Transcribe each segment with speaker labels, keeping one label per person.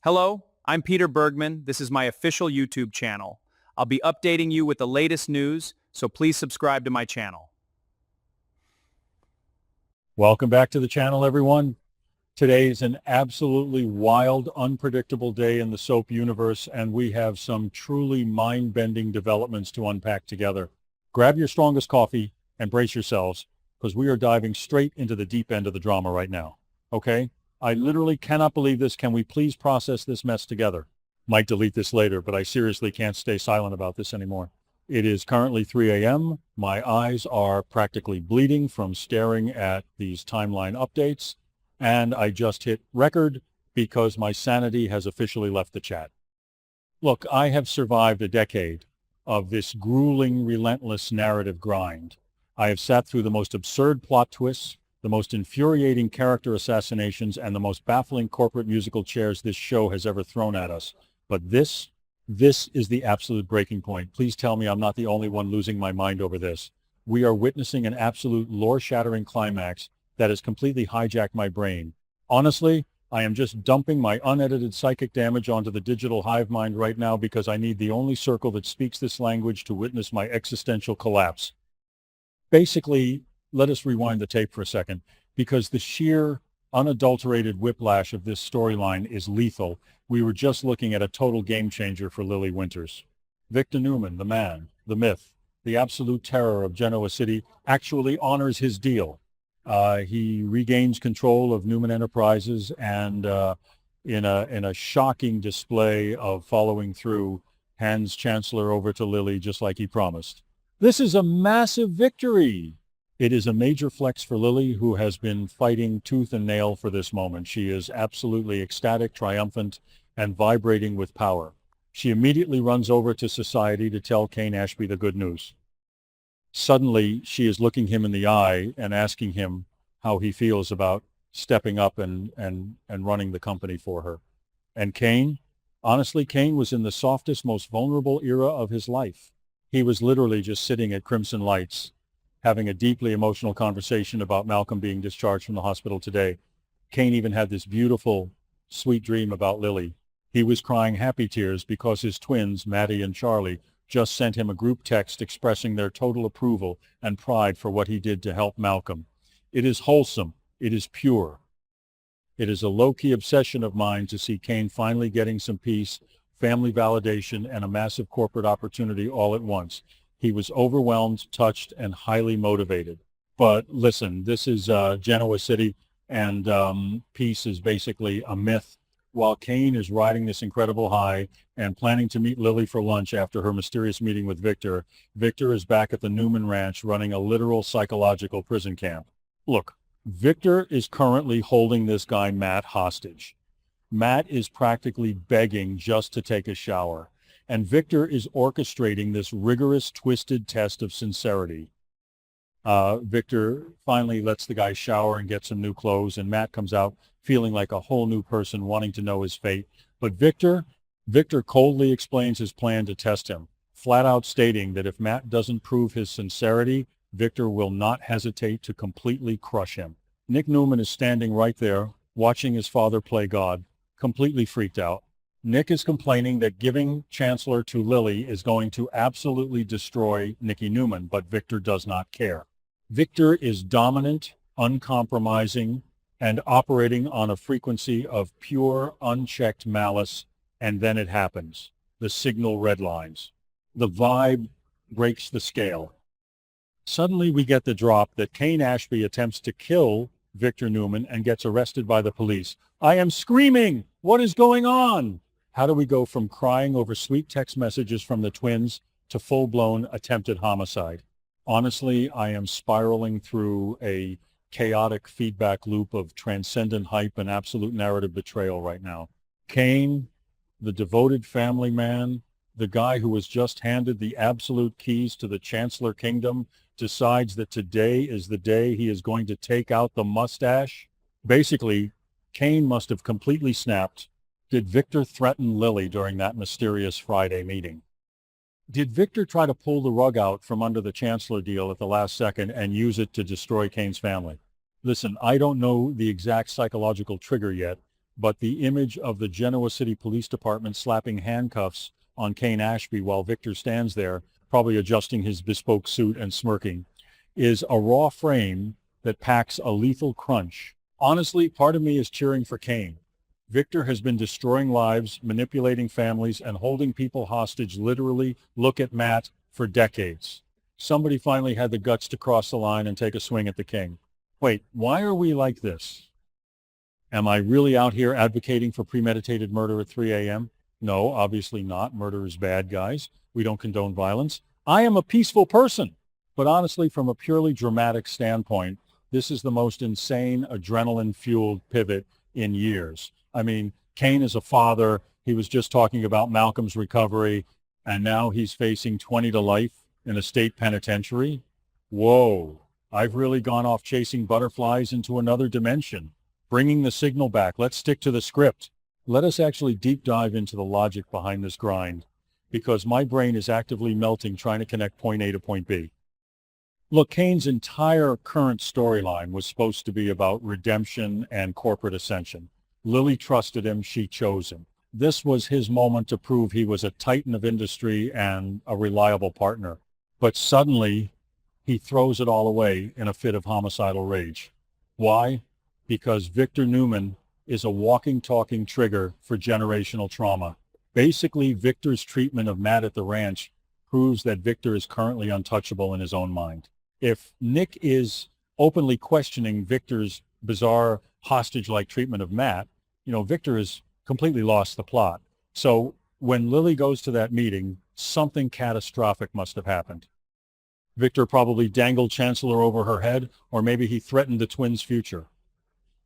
Speaker 1: Hello, I'm Peter Bergman. This is my official YouTube channel. I'll be updating you with the latest news, so please subscribe to my channel.
Speaker 2: Welcome back to the channel, everyone. Today is an absolutely wild, unpredictable day in the soap universe, and we have some truly mind-bending developments to unpack together. Grab your strongest coffee and brace yourselves, because we are diving straight into the deep end of the drama right now. Okay? I literally cannot believe this. Can we please process this mess together? Might delete this later, but I seriously can't stay silent about this anymore. It is currently 3 a.m. My eyes are practically bleeding from staring at these timeline updates, and I just hit record because my sanity has officially left the chat. Look, I have survived a decade of this grueling, relentless narrative grind. I have sat through the most absurd plot twists, the most infuriating character assassinations, and the most baffling corporate musical chairs this show has ever thrown at us. But this is the absolute breaking point. Please tell me I'm not the only one losing my mind over this. We are witnessing an absolute lore-shattering climax that has completely hijacked my brain. Honestly, I am just dumping my unedited psychic damage onto the digital hive mind right now because I need the only circle that speaks this language to witness my existential collapse. Basically, let us rewind the tape for a second, because the sheer, unadulterated whiplash of this storyline is lethal. We were just looking at a total game changer for Lily Winters. Victor Newman, the man, the myth, the absolute terror of Genoa City, actually honors his deal. He regains control of Newman Enterprises and in a shocking display of following through, hands Chancellor over to Lily just like he promised. This is a massive victory. It is a major flex for Lily, who has been fighting tooth and nail for this moment. She is absolutely ecstatic, triumphant, and vibrating with power. She immediately runs over to Society to tell Kane Ashby the good news. Suddenly, she is looking him in the eye and asking him how he feels about stepping up and running the company for her. And Kane? Honestly, Kane was in the softest, most vulnerable era of his life. He was literally just sitting at Crimson Lights, having a deeply emotional conversation about Malcolm being discharged from the hospital today. Kane even had this beautiful, sweet dream about Lily. He was crying happy tears because his twins, Maddie and Charlie, just sent him a group text expressing their total approval and pride for what he did to help Malcolm. It is wholesome. It is pure. It is a low-key obsession of mine to see Kane finally getting some peace, family validation, and a massive corporate opportunity all at once. He was overwhelmed, touched, and highly motivated. But listen, this is Genoa City, and peace is basically a myth. While Kane is riding this incredible high and planning to meet Lily for lunch after her mysterious meeting with Victor, Victor is back at the Newman Ranch running a literal psychological prison camp. Look, Victor is currently holding this guy Matt hostage. Matt is practically begging just to take a shower. And Victor is orchestrating this rigorous, twisted test of sincerity. Victor finally lets the guy shower and get some new clothes, and Matt comes out feeling like a whole new person, wanting to know his fate. But Victor coldly explains his plan to test him, flat out stating that if Matt doesn't prove his sincerity, Victor will not hesitate to completely crush him. Nick Newman is standing right there, watching his father play God, completely freaked out. Nick is complaining that giving Chancellor to Lily is going to absolutely destroy Nicky Newman, but Victor does not care. Victor is dominant, uncompromising, and operating on a frequency of pure, unchecked malice, and then it happens. The signal redlines. The vibe breaks the scale. Suddenly we get the drop that Kane Ashby attempts to kill Victor Newman and gets arrested by the police. I am screaming! What is going on? How do we go from crying over sweet text messages from the twins to full-blown attempted homicide? Honestly, I am spiraling through a chaotic feedback loop of transcendent hype and absolute narrative betrayal right now. Kane, the devoted family man, the guy who was just handed the absolute keys to the Chancellor Kingdom, decides that today is the day he is going to take out the mustache. Basically, Kane must have completely snapped. Did Victor threaten Lily during that mysterious Friday meeting? Did Victor try to pull the rug out from under the Chancellor deal at the last second and use it to destroy Kane's family? Listen, I don't know the exact psychological trigger yet, but the image of the Genoa City Police Department slapping handcuffs on Kane Ashby while Victor stands there, probably adjusting his bespoke suit and smirking, is a raw frame that packs a lethal crunch. Honestly, part of me is cheering for Kane. Victor has been destroying lives, manipulating families, and holding people hostage, literally, look at Matt, for decades. Somebody finally had the guts to cross the line and take a swing at the king. Wait, why are we like this? Am I really out here advocating for premeditated murder at 3 a.m.? No, obviously not. Murder is bad, guys. We don't condone violence. I am a peaceful person. But honestly, from a purely dramatic standpoint, this is the most insane, adrenaline-fueled pivot in years. I mean, Kane is a father. He was just talking about Malcolm's recovery, and now he's facing 20 to life in a state penitentiary. Whoa, I've really gone off chasing butterflies into another dimension. Bringing the signal back. Let's stick to the script. Let us actually deep dive into the logic behind this grind, because my brain is actively melting trying to connect point A to point B. Look, Kane's entire current storyline was supposed to be about redemption and corporate ascension. Lily trusted him. She chose him. This was his moment to prove he was a titan of industry and a reliable partner. But suddenly, he throws it all away in a fit of homicidal rage. Why? Because Victor Newman is a walking, talking trigger for generational trauma. Basically, Victor's treatment of Matt at the ranch proves that Victor is currently untouchable in his own mind. If Nick is openly questioning Victor's bizarre hostage-like treatment of Matt, Victor has completely lost the plot. So when Lily goes to that meeting, something catastrophic must have happened. Victor probably dangled Chancellor over her head, or maybe he threatened the twins' future.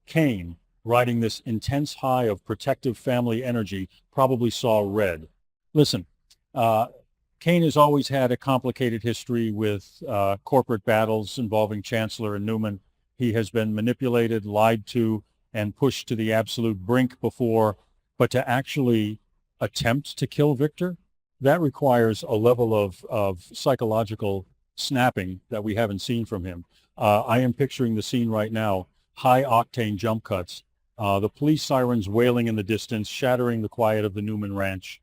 Speaker 2: Kane, riding this intense high of protective family energy, probably saw red. Listen, Kane has always had a complicated history with corporate battles involving Chancellor and Newman. He has been manipulated, lied to, and pushed to the absolute brink before, but to actually attempt to kill Victor, that requires a level of psychological snapping that we haven't seen from him. I am picturing the scene right now, high-octane jump cuts, the police sirens wailing in the distance, shattering the quiet of the Newman ranch.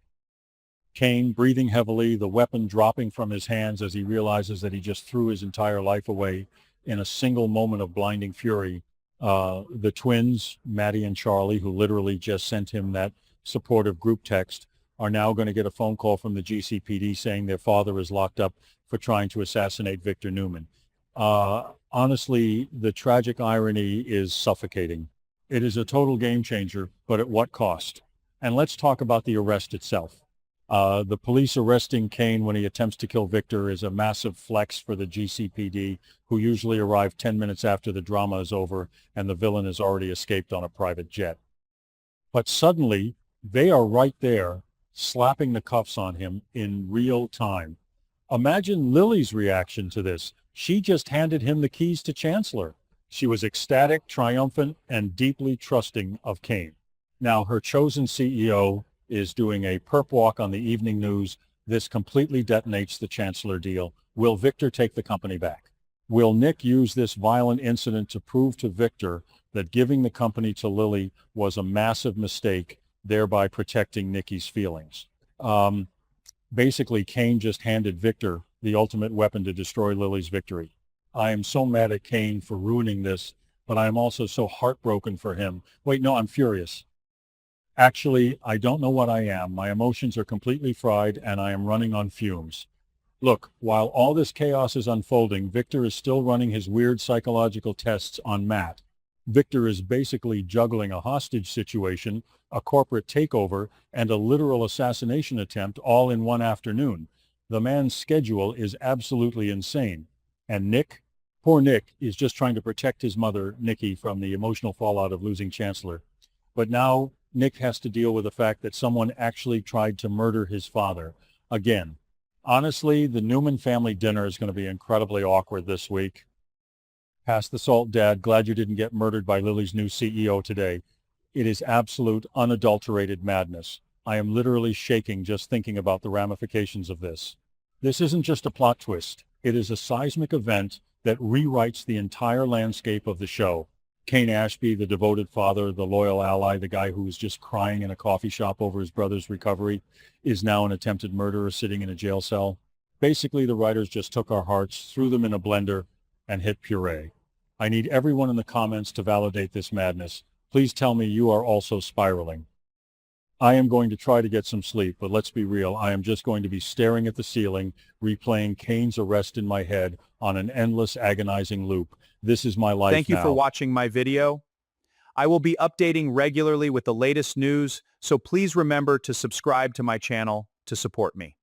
Speaker 2: Kane breathing heavily, the weapon dropping from his hands as he realizes that he just threw his entire life away in a single moment of blinding fury. The twins, Maddie and Charlie, who literally just sent him that supportive group text, are now going to get a phone call from the GCPD saying their father is locked up for trying to assassinate Victor Newman. Honestly, the tragic irony is suffocating. It is a total game changer, but at what cost? And let's talk about the arrest itself. The police arresting Kane when he attempts to kill Victor is a massive flex for the GCPD, who usually arrive 10 minutes after the drama is over and the villain has already escaped on a private jet. But suddenly, they are right there, slapping the cuffs on him in real time. Imagine Lily's reaction to this. She just handed him the keys to Chancellor. She was ecstatic, triumphant, and deeply trusting of Kane. Now, her chosen CEO is doing a perp walk on the evening news. This completely detonates the Chancellor deal. Will Victor take the company back? Will Nick use this violent incident to prove to Victor that giving the company to Lily was a massive mistake, thereby protecting Nikki's feelings? Basically, Kane just handed Victor the ultimate weapon to destroy Lily's victory. I am so mad at Kane for ruining this, but I am also so heartbroken for him. Wait, no, I'm furious. Actually, I don't know what I am. My emotions are completely fried and I am running on fumes. Look, while all this chaos is unfolding, Victor is still running his weird psychological tests on Matt. Victor is basically juggling a hostage situation, a corporate takeover, and a literal assassination attempt all in one afternoon. The man's schedule is absolutely insane. And Nick, poor Nick, is just trying to protect his mother, Nikki, from the emotional fallout of losing Chancellor. But now Nick has to deal with the fact that someone actually tried to murder his father again. Honestly, the Newman family dinner is going to be incredibly awkward this week. Pass the salt, Dad. Glad you didn't get murdered by Lily's new CEO today. It is absolute, unadulterated madness. I am literally shaking just thinking about the ramifications of this. This isn't just a plot twist. It is a seismic event that rewrites the entire landscape of the show. Kane Ashby, the devoted father, the loyal ally, the guy who was just crying in a coffee shop over his brother's recovery, is now an attempted murderer sitting in a jail cell. Basically, the writers just took our hearts, threw them in a blender, and hit puree. I need everyone in the comments to validate this madness. Please tell me you are also spiraling. I am going to try to get some sleep, but let's be real. I am just going to be staring at the ceiling, replaying Kane's arrest in my head on an endless, agonizing loop. This is my life now.
Speaker 1: Thank you for watching my video. I will be updating regularly with the latest news, so please remember to subscribe to my channel to support me.